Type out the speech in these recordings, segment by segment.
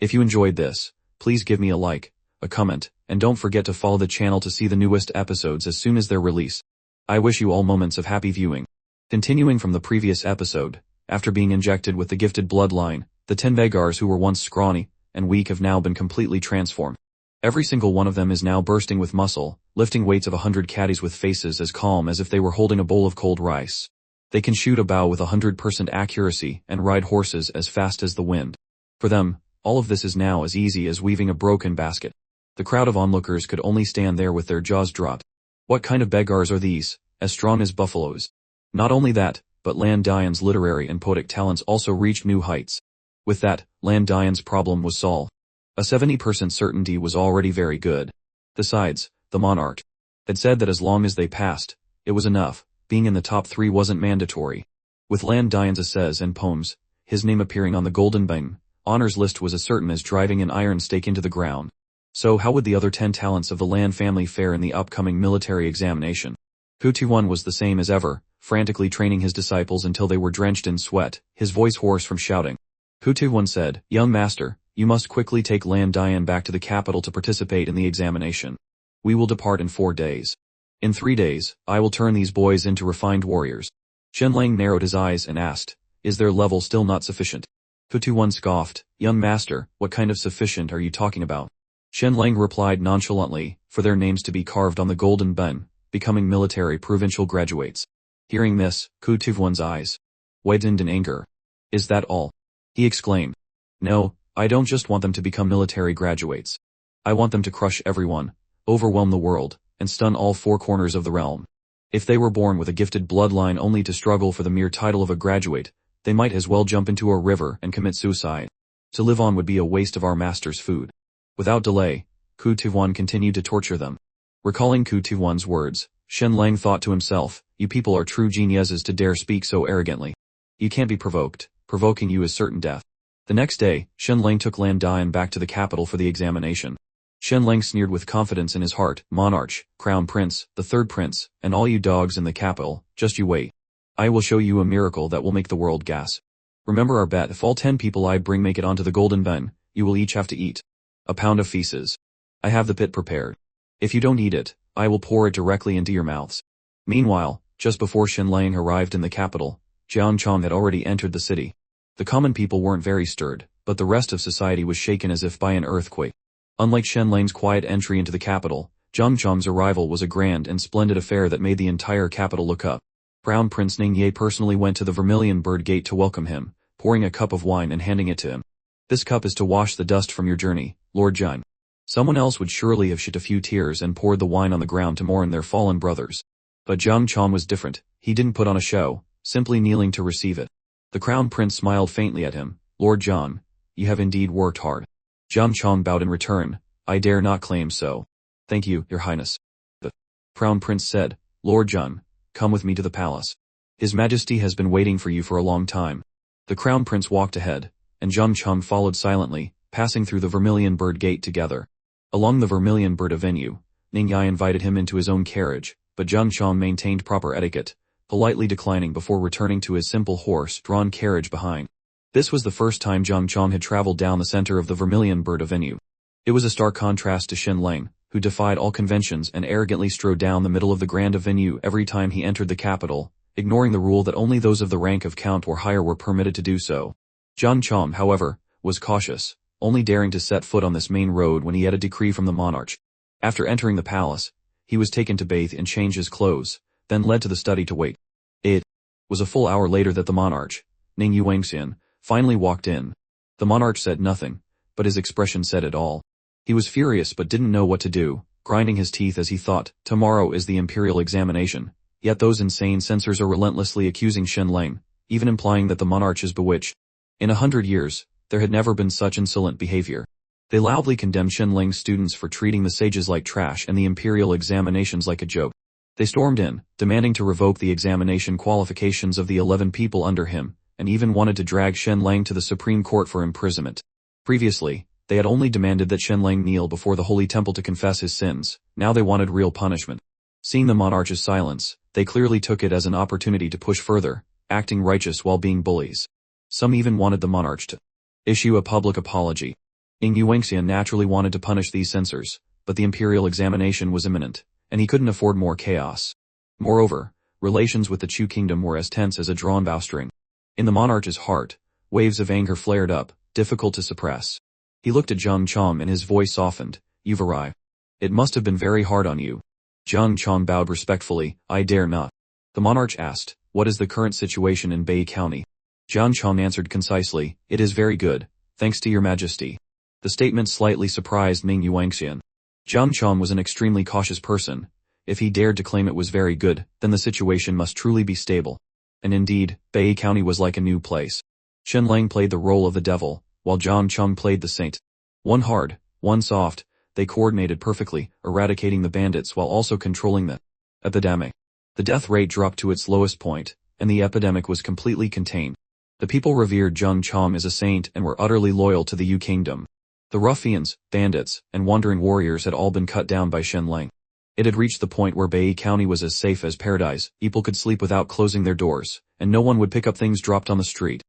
If you enjoyed this, please give me a like, a comment, and don't forget to follow the channel to see the newest episodes as soon as they're released. I wish you all moments of happy viewing. Continuing from the previous episode, after being injected with the gifted bloodline, the 10 beggars who were once scrawny and weak have now been completely transformed. Every single one of them is now bursting with muscle, lifting weights of 100 caddies with faces as calm as if they were holding a bowl of cold rice. They can shoot a bow with 100% accuracy and ride horses as fast as the wind. For them, all of this is now as easy as weaving a broken basket. The crowd of onlookers could only stand there with their jaws dropped. What kind of beggars are these, as strong as buffaloes? Not only that, but Lan Dian's literary and poetic talents also reached new heights. With that, Lan Dian's problem was solved. A 70% certainty was already very good. Besides, the monarch had said that as long as they passed, it was enough. Being in the top 3 wasn't mandatory. With Lan Dian's essays and poems, his name appearing on the Golden Bean honors list was as certain as driving an iron stake into the ground. So how would the other 10 talents of the Lan family fare in the upcoming military examination? Hu-Tu-One was the same as ever, frantically training his disciples until they were drenched in sweat, his voice hoarse from shouting. Hu-Tu-One said, "Young master, you must quickly take Lan Dian back to the capital to participate in the examination. We will depart in 4 days. In 3 days, I will turn these boys into refined warriors." Shenlang narrowed his eyes and asked, "Is their level still not sufficient?" Hu-Tu-One scoffed, "Young master, what kind of sufficient are you talking about?" Shenlang replied nonchalantly, "For their names to be carved on the Golden Bean, becoming military provincial graduates." Hearing this, Hu-Tu-One's eyes widened in anger. "Is that all?" he exclaimed. "No, I don't just want them to become military graduates. I want them to crush everyone, overwhelm the world, and stun all 4 corners of the realm. If they were born with a gifted bloodline only to struggle for the mere title of a graduate, they might as well jump into a river and commit suicide. To live on would be a waste of our master's food." Without delay, Hu-Tu-One continued to torture them. Recalling Hu-Tu-One's words, Shenlang thought to himself, "You people are true geniuses to dare speak so arrogantly. You can't be provoked. Provoking you is certain death." The next day, Shenlang took Lan Dian back to the capital for the examination. Shenlang sneered with confidence in his heart, "Monarch, Crown Prince, the 3rd Prince, and all you dogs in the capital, just you wait. I will show you a miracle that will make the world gasp. Remember our bet, if all 10 people I bring make it onto the Golden Bean, you will each have to eat a pound of feces. I have the pit prepared. If you don't eat it, I will pour it directly into your mouths." Meanwhile, just before Shenlang arrived in the capital, Jang Chong had already entered the city. The common people weren't very stirred, but the rest of society was shaken as if by an earthquake. Unlike Shenlang's quiet entry into the capital, Jang Chong's arrival was a grand and splendid affair that made the entire capital look up. Crown Prince Ning Ye personally went to the Vermilion Bird Gate to welcome him, pouring a cup of wine and handing it to him. "This cup is to wash the dust from your journey, Lord Jang." Someone else would surely have shed a few tears and poured the wine on the ground to mourn their fallen brothers. But Jang Chong was different. He didn't put on a show, simply kneeling to receive it. The Crown Prince smiled faintly at him. "Lord Jang, you have indeed worked hard." Jang Chong bowed in return. "I dare not claim so." "Thank you, Your Highness." The Crown Prince said, "Lord Jang, come with me to the palace. His Majesty has been waiting for you for a long time." The Crown Prince walked ahead, and Jang Chong followed silently, passing through the Vermilion Bird Gate together. Along the Vermilion Bird Avenue, Ning Yi invited him into his own carriage, but Jang Chong maintained proper etiquette, politely declining before returning to his simple horse-drawn carriage behind. This was the first time Jang Chong had traveled down the center of the Vermilion Bird Avenue. It was a stark contrast to Shenlang, who defied all conventions and arrogantly strode down the middle of the Grand Avenue every time he entered the capital, ignoring the rule that only those of the rank of Count or higher were permitted to do so. Jang Chong, however, was cautious, only daring to set foot on this main road when he had a decree from the monarch. After entering the palace, he was taken to bathe and change his clothes, then led to the study to wait. It was a full hour later that the monarch, Ning Yuangxian, finally walked in. The monarch said nothing, but his expression said it all. He was furious but didn't know what to do, grinding his teeth as he thought, tomorrow is the imperial examination, yet those insane censors are relentlessly accusing Shenlang, even implying that the monarch is bewitched. In 100 years, there had never been such insolent behavior. They loudly condemned Shenlang's students for treating the sages like trash and the imperial examinations like a joke. They stormed in, demanding to revoke the examination qualifications of the 11 people under him, and even wanted to drag Shenlang to the Supreme Court for imprisonment. Previously, they had only demanded that Shenlang kneel before the holy temple to confess his sins. Now they wanted real punishment. Seeing the monarch's silence, they clearly took it as an opportunity to push further, acting righteous while being bullies. Some even wanted the monarch to issue a public apology. Ing Yuanxian naturally wanted to punish these censors, but the imperial examination was imminent, and he couldn't afford more chaos. Moreover, relations with the Chu kingdom were as tense as a drawn bowstring. In the monarch's heart, waves of anger flared up, difficult to suppress. He looked at Jang Chong and his voice softened. "You've arrived. It must have been very hard on you." Jang Chong bowed respectfully. "I dare not." The monarch asked, "What is the current situation in Bei County?" Jang Chong answered concisely, "It is very good, thanks to your majesty." The statement slightly surprised Ming Yuanxian. Jang Chong was an extremely cautious person. If he dared to claim it was very good, then the situation must truly be stable. And indeed, Bei County was like a new place. Shenlang played the role of the devil, while Jang Chong played the saint. One hard, one soft, they coordinated perfectly, eradicating the bandits while also controlling the epidemic. The death rate dropped to its lowest point, and the epidemic was completely contained. The people revered Jang Chong as a saint and were utterly loyal to the Yu kingdom. The ruffians, bandits, and wandering warriors had all been cut down by Shenlang. It had reached the point where Bei County was as safe as paradise, people could sleep without closing their doors, and no one would pick up things dropped on the street.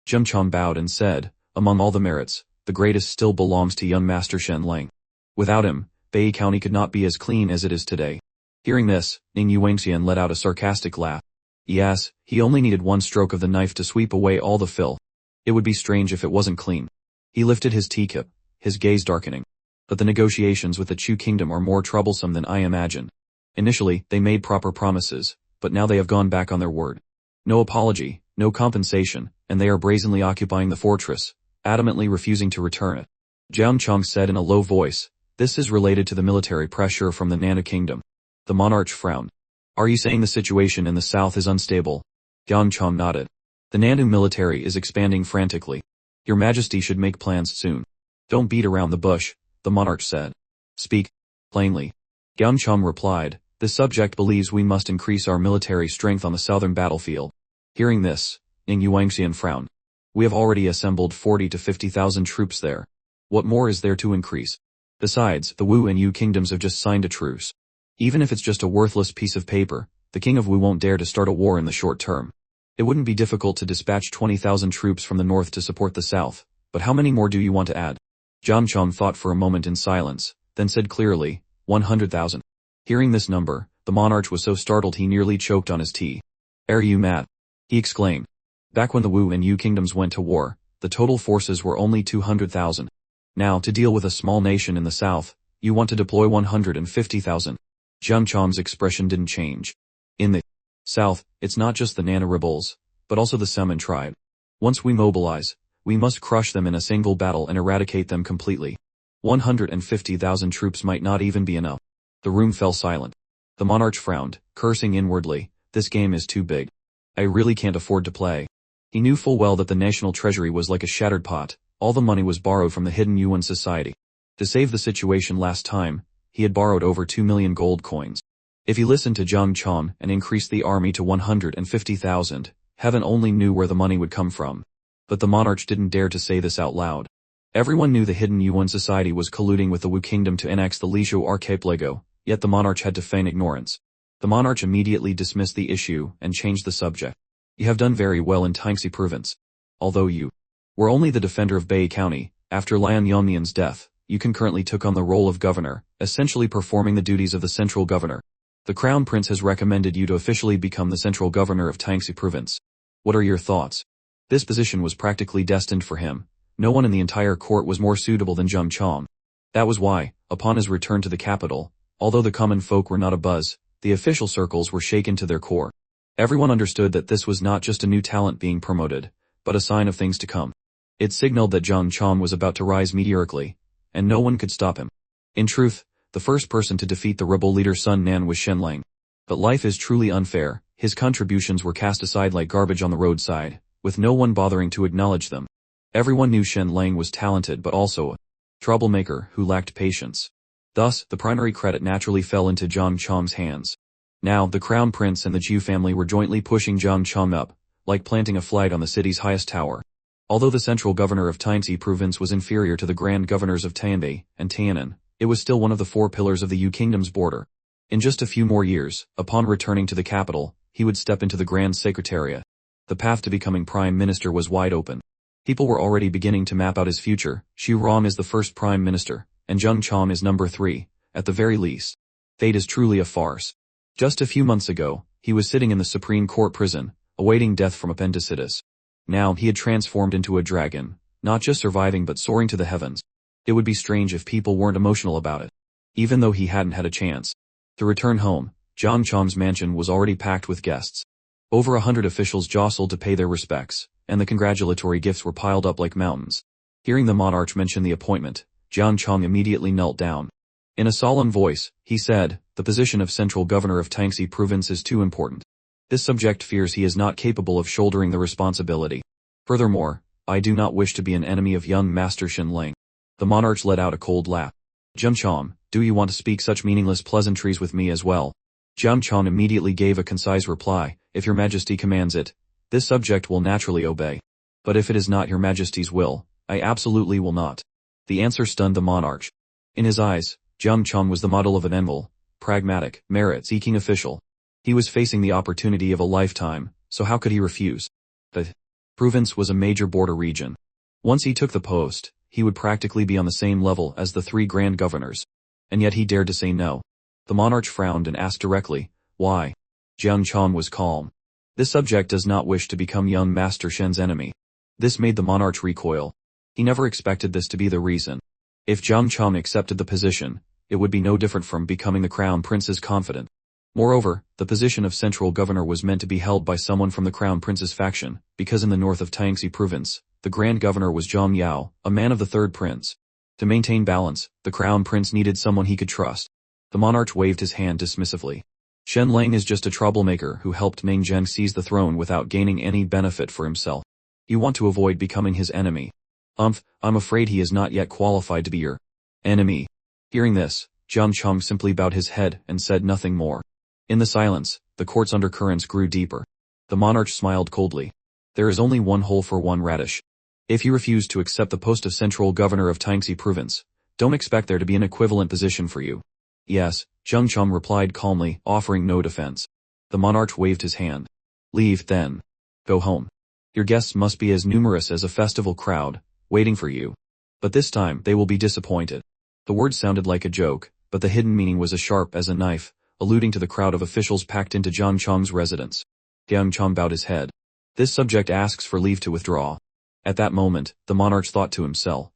Jang Chong bowed and said, "Among all the merits, the greatest still belongs to young Master Shenlang. Without him, Bei County could not be as clean as it is today." Hearing this, Ning Yuanxian let out a sarcastic laugh. Yes, he only needed one stroke of the knife to sweep away all the filth. It would be strange if it wasn't clean. He lifted his teacup, his gaze darkening. But the negotiations with the Chu kingdom are more troublesome than I imagine. Initially, they made proper promises, but now they have gone back on their word. No apology, no compensation, and they are brazenly occupying the fortress, adamantly refusing to return it. Jang Chong said in a low voice, "This is related to the military pressure from the Nana kingdom." The monarch frowned. "Are you saying the situation in the south is unstable?" Jang Chong nodded. "The Nana military is expanding frantically. Your Majesty should make plans soon." "Don't beat around the bush," the monarch said. "Speak plainly." Jang Chong replied, "This subject believes we must increase our military strength on the southern battlefield." Hearing this, Ning Yuanxian frowned. "We have already assembled 40 to 50,000 troops there. What more is there to increase? Besides, the Wu and Yu kingdoms have just signed a truce. Even if it's just a worthless piece of paper, the king of Wu won't dare to start a war in the short term. It wouldn't be difficult to dispatch 20,000 troops from the north to support the south, but how many more do you want to add?" Jang Chong thought for a moment in silence, then said clearly, 100,000. Hearing this number, the monarch was so startled he nearly choked on his tea. "Are you mad?" he exclaimed. "Back when the Wu and Yu kingdoms went to war, the total forces were only 200,000. Now, to deal with a small nation in the south, you want to deploy 150,000. Jang Chong's expression didn't change. "In the south, it's not just the Nana rebels, but also the Semin tribe. Once we mobilize, we must crush them in a single battle and eradicate them completely. 150,000 troops might not even be enough." The room fell silent. The monarch frowned, cursing inwardly, "This game is too big. I really can't afford to play." He knew full well that the national treasury was like a shattered pot, all the money was borrowed from the hidden Yuan society. To save the situation last time, he had borrowed over 2 million gold coins. If he listened to Jang Chong and increased the army to 150,000, heaven only knew where the money would come from. But the monarch didn't dare to say this out loud. Everyone knew the hidden Yuan society was colluding with the Wu kingdom to annex the Lishu archipelago, yet the monarch had to feign ignorance. The monarch immediately dismissed the issue and changed the subject. "You have done very well in Tangsy province. Although you were only the defender of Bei County, after Lian Yongnian's death, you concurrently took on the role of governor, essentially performing the duties of the central governor. The crown prince has recommended you to officially become the central governor of Tangsy province. What are your thoughts?" This position was practically destined for him. No one in the entire court was more suitable than Jang Chong. That was why, upon his return to the capital, although the common folk were not abuzz, the official circles were shaken to their core. Everyone understood that this was not just a new talent being promoted, but a sign of things to come. It signaled that Jang Chong was about to rise meteorically, and no one could stop him. In truth, the first person to defeat the rebel leader Sun Nan was Shenlang. But life is truly unfair, his contributions were cast aside like garbage on the roadside, with no one bothering to acknowledge them. Everyone knew Shenlang was talented but also a troublemaker who lacked patience. Thus, the primary credit naturally fell into Jang Chong's hands. Now, the crown prince and the Jiu family were jointly pushing Jang Chong up, like planting a flag on the city's highest tower. Although the central governor of Tangsy province was inferior to the grand governors of Tianbei and Tianan, it was still one of the 4 pillars of the Yu kingdom's border. In just a few more years, upon returning to the capital, he would step into the grand secretariat. The path to becoming prime minister was wide open. People were already beginning to map out his future. Xu Rom is the first prime minister, and Jang Chong is number 3, at the very least. Fate is truly a farce. Just a few months ago, he was sitting in the Supreme Court prison, awaiting death from appendicitis. Now he had transformed into a dragon, not just surviving but soaring to the heavens. It would be strange if people weren't emotional about it. Even though he hadn't had a chance to return home, Jang Chong's mansion was already packed with guests. Over 100 officials jostled to pay their respects, and the congratulatory gifts were piled up like mountains. Hearing the monarch mention the appointment, Jang Chong immediately knelt down. In a solemn voice, he said, "The position of central governor of Tangxi province is too important. This subject fears he is not capable of shouldering the responsibility. Furthermore, I do not wish to be an enemy of young Master Shenlang." The monarch let out a cold laugh. "Jang Chong, do you want to speak such meaningless pleasantries with me as well?" Jang Chong immediately gave a concise reply, "If your majesty commands it, this subject will naturally obey. But if it is not your majesty's will, I absolutely will not." The answer stunned the monarch. In his eyes, Jang Chong was the model of an enviable, pragmatic, merit-seeking official. He was facing the opportunity of a lifetime, so how could he refuse? The province was a major border region. Once he took the post, he would practically be on the same level as the 3 grand governors. And yet he dared to say no. The monarch frowned and asked directly, "Why?" Jang Chong was calm. "This subject does not wish to become young Master Shen's enemy." This made the monarch recoil. He never expected this to be the reason. If Jang Chong accepted the position, it would be no different from becoming the crown prince's confidant. Moreover, the position of central governor was meant to be held by someone from the crown prince's faction, because in the north of Tangxi province, the grand governor was Zhang Yao, a man of the third prince. To maintain balance, the crown prince needed someone he could trust. The monarch waved his hand dismissively. "Shenlang is just a troublemaker who helped Meng Zheng seize the throne without gaining any benefit for himself. You want to avoid becoming his enemy. I'm afraid he is not yet qualified to be your enemy." Hearing this, Jang Chong simply bowed his head and said nothing more. In the silence, the court's undercurrents grew deeper. The monarch smiled coldly. "There is only one hole for one radish. If you refuse to accept the post of central governor of Tangxi province, don't expect there to be an equivalent position for you." "Yes," Jang Chong replied calmly, offering no defense. The monarch waved his hand. "Leave, then. Go home. Your guests must be as numerous as a festival crowd, waiting for you. But this time they will be disappointed." The words sounded like a joke, but the hidden meaning was as sharp as a knife, alluding to the crowd of officials packed into Jang Chong's residence. Jang Chong bowed his head. "This subject asks for leave to withdraw." At that moment, the monarch thought to himself.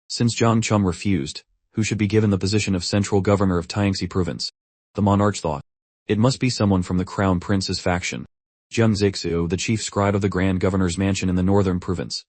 Since Jang Chong refused, who should be given the position of central governor of Tangxi province? The monarch thought. It must be someone from the crown prince's faction. Zheng Zixu, the chief scribe of the grand governor's mansion in the northern province.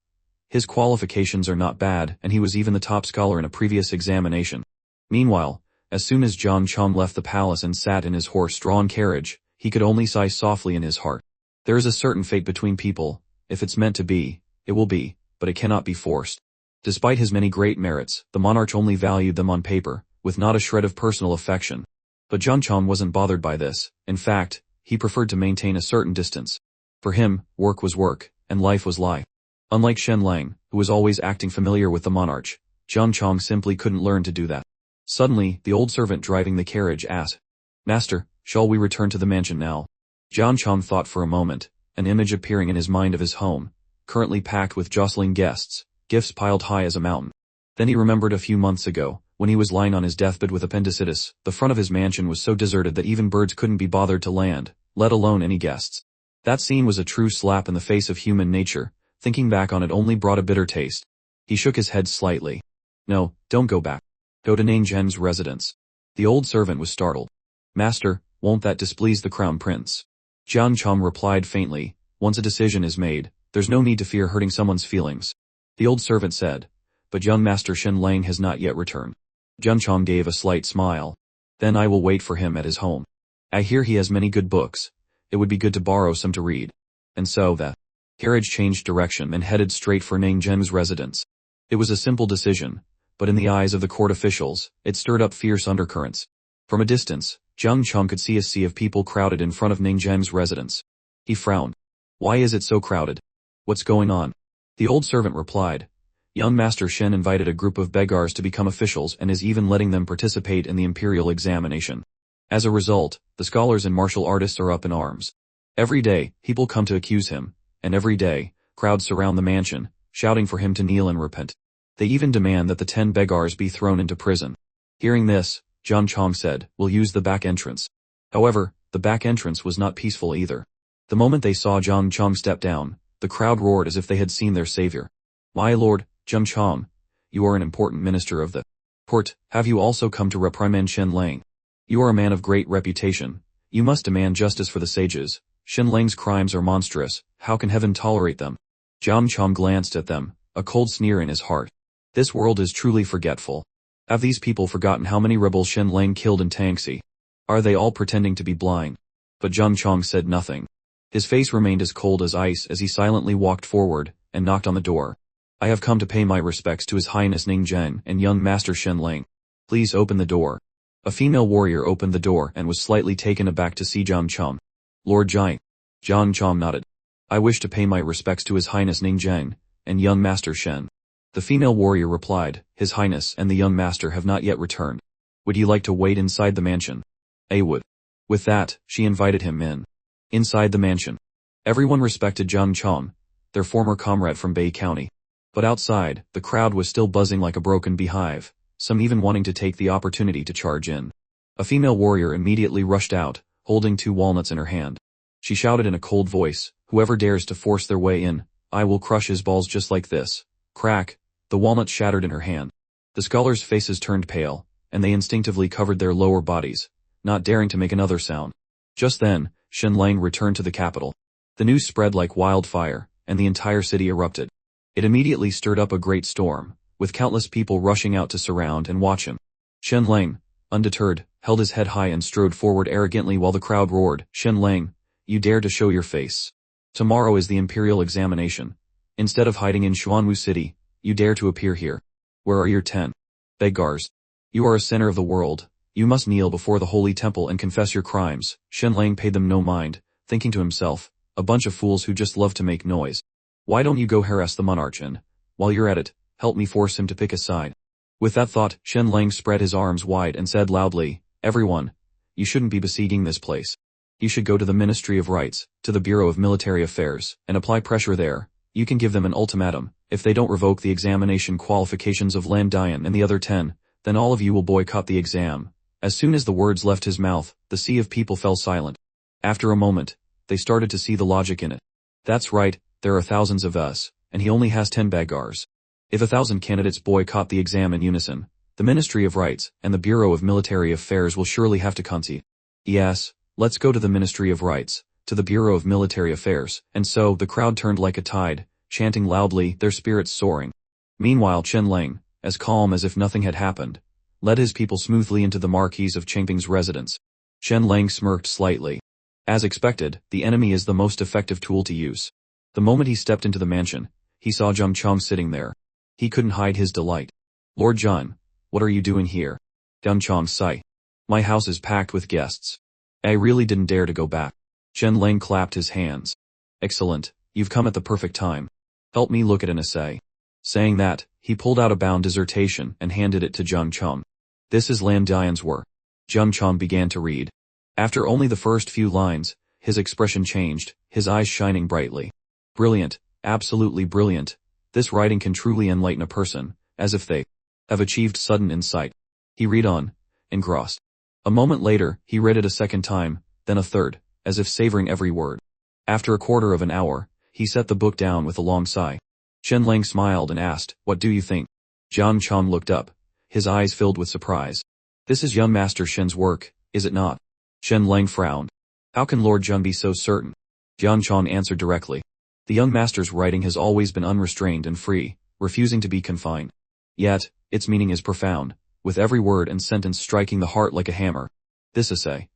His qualifications are not bad, and he was even the top scholar in a previous examination. Meanwhile, as soon as Jang Chong left the palace and sat in his horse-drawn carriage, he could only sigh softly in his heart. There is a certain fate between people. If it's meant to be, it will be, but it cannot be forced. Despite his many great merits, the monarch only valued them on paper, with not a shred of personal affection. But Jang Chong wasn't bothered by this. In fact, he preferred to maintain a certain distance. For him, work was work, and life was life. Unlike Shenlang, who was always acting familiar with the monarch, Jang Chong simply couldn't learn to do that. Suddenly, the old servant driving the carriage asked, "Master, shall we return to the mansion now?" Jang Chong thought for a moment, an image appearing in his mind of his home, currently packed with jostling guests, gifts piled high as a mountain. Then he remembered a few months ago, when he was lying on his deathbed with appendicitis, the front of his mansion was so deserted that even birds couldn't be bothered to land, let alone any guests. That scene was a true slap in the face of human nature. Thinking back on it only brought a bitter taste. He shook his head slightly. "No, don't go back. Go to Nang Zheng's residence." The old servant was startled. "Master, won't that displease the crown prince?" Jang Chong replied faintly, "Once a decision is made, there's no need to fear hurting someone's feelings." The old servant said, "But young Master Shenlang has not yet returned." Jang Chong gave a slight smile. "Then I will wait for him at his home. I hear he has many good books. It would be good to borrow some to read." And so the carriage changed direction and headed straight for Nang Zheng's residence. It was a simple decision, but in the eyes of the court officials, it stirred up fierce undercurrents. From a distance, Jang Chong could see a sea of people crowded in front of Nang Zheng's residence. He frowned. "Why is it so crowded? What's going on?" The old servant replied, "Young Master Shen invited a group of beggars to become officials and is even letting them participate in the imperial examination. As a result, the scholars and martial artists are up in arms. Every day, people come to accuse him, and every day, crowds surround the mansion, shouting for him to kneel and repent. They even demand that the 10 beggars be thrown into prison. Hearing this, Jang Chong said, "We'll use the back entrance." However, the back entrance was not peaceful either. The moment they saw Jang Chong step down, the crowd roared as if they had seen their savior. "My lord, Jang Chong, you are an important minister of the court. Have you also come to reprimand Shenlang? You are a man of great reputation. You must demand justice for the sages. Shenlang's crimes are monstrous. How can heaven tolerate them?" Jang Chong glanced at them, a cold sneer in his heart. This world is truly forgetful. Have these people forgotten how many rebels Shenlang killed in Tangxi? Are they all pretending to be blind? But Jang Chong said nothing. His face remained as cold as ice as he silently walked forward and knocked on the door. "I have come to pay my respects to His Highness Ning Zhen and young Master Shenlang. Please open the door." A female warrior opened the door and was slightly taken aback to see Jang Chong. "Lord Jai." Jang Chong nodded. "I wish to pay my respects to His Highness Ning Zhen and young Master Shen." The female warrior replied, "His Highness and the young master have not yet returned. Would you like to wait inside the mansion?" "I would." With that, she invited him in. Inside the mansion, everyone respected Jang Chong, their former comrade from Bay County. But outside, the crowd was still buzzing like a broken beehive, some even wanting to take the opportunity to charge in. A female warrior immediately rushed out, holding 2 walnuts in her hand. She shouted in a cold voice, "Whoever dares to force their way in, I will crush his balls just like this." Crack! The walnut shattered in her hand. The scholars' faces turned pale, and they instinctively covered their lower bodies, not daring to make another sound. Just then, Shenlang returned to the capital. The news spread like wildfire, and the entire city erupted. It immediately stirred up a great storm, with countless people rushing out to surround and watch him. Shenlang, undeterred, held his head high and strode forward arrogantly while the crowd roared, "Shenlang, you dare to show your face. Tomorrow is the imperial examination. Instead of hiding in Xuanwu City, you dare to appear here. Where are your 10 beggars? You are a sinner of the world. You must kneel before the holy temple and confess your crimes." Shenlang paid them no mind, thinking to himself, "A bunch of fools who just love to make noise. Why don't you go harass the monarch and, while you're at it, help me force him to pick a side?" With that thought, Shenlang spread his arms wide and said loudly, "Everyone, you shouldn't be besieging this place. You should go to the Ministry of Rights, to the Bureau of Military Affairs, and apply pressure there. You can give them an ultimatum. If they don't revoke the examination qualifications of Lan Dian and the other 10, then all of you will boycott the exam." As soon as the words left his mouth, the sea of people fell silent. After a moment, they started to see the logic in it. That's right, there are thousands of us, and he only has 10 beggars. If 1,000 candidates boycott the exam in unison, the Ministry of Rights and the Bureau of Military Affairs will surely have to concede. "Yes, let's go to the Ministry of Rights, to the Bureau of Military Affairs," and so the crowd turned like a tide, chanting loudly, their spirits soaring. Meanwhile Shenlang, as calm as if nothing had happened, led his people smoothly into the Marquis of Chengping's residence. Shenlang smirked slightly. As expected, the enemy is the most effective tool to use. The moment he stepped into the mansion, he saw Jang Chong sitting there. He couldn't hide his delight. "Lord Jang, what are you doing here?" Jang Chong sighed. "My house is packed with guests. I really didn't dare to go back." Shenlang clapped his hands. "Excellent, you've come at the perfect time. Help me look at an essay." Saying that, he pulled out a bound dissertation and handed it to Jang Chong. "This is Lan Dian's work." Jang Chong began to read. After only the first few lines, his expression changed, his eyes shining brightly. "Brilliant, absolutely brilliant. This writing can truly enlighten a person, as if they have achieved sudden insight." He read on, engrossed. A moment later, he read it a second time, then a third, as if savoring every word. After a quarter of an hour, he set the book down with a long sigh. Shenlang smiled and asked, "What do you think?" Jang Chong looked up, his eyes filled with surprise. "This is young Master Shen's work, is it not?" Shenlang frowned. "How can Lord Jun be so certain?" Jang Chong answered directly. "The young master's writing has always been unrestrained and free, refusing to be confined. Yet, its meaning is profound, with every word and sentence striking the heart like a hammer. This essay.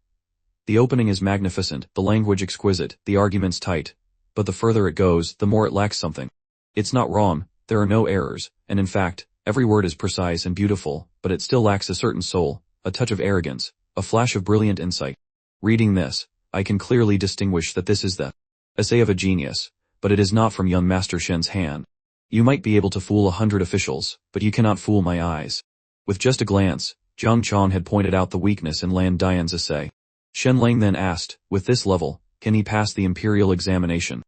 The opening is magnificent, the language exquisite, the arguments tight. But the further it goes, the more it lacks something. It's not wrong, there are no errors, and in fact, every word is precise and beautiful, but it still lacks a certain soul, a touch of arrogance, a flash of brilliant insight. Reading this, I can clearly distinguish that this is the essay of a genius, but it is not from young Master Shen's hand. You might be able to fool 100 officials, but you cannot fool my eyes." With just a glance, Jang Chong had pointed out the weakness in Lan Dian's essay. Shenlang then asked, "With this level, can he pass the imperial examination?"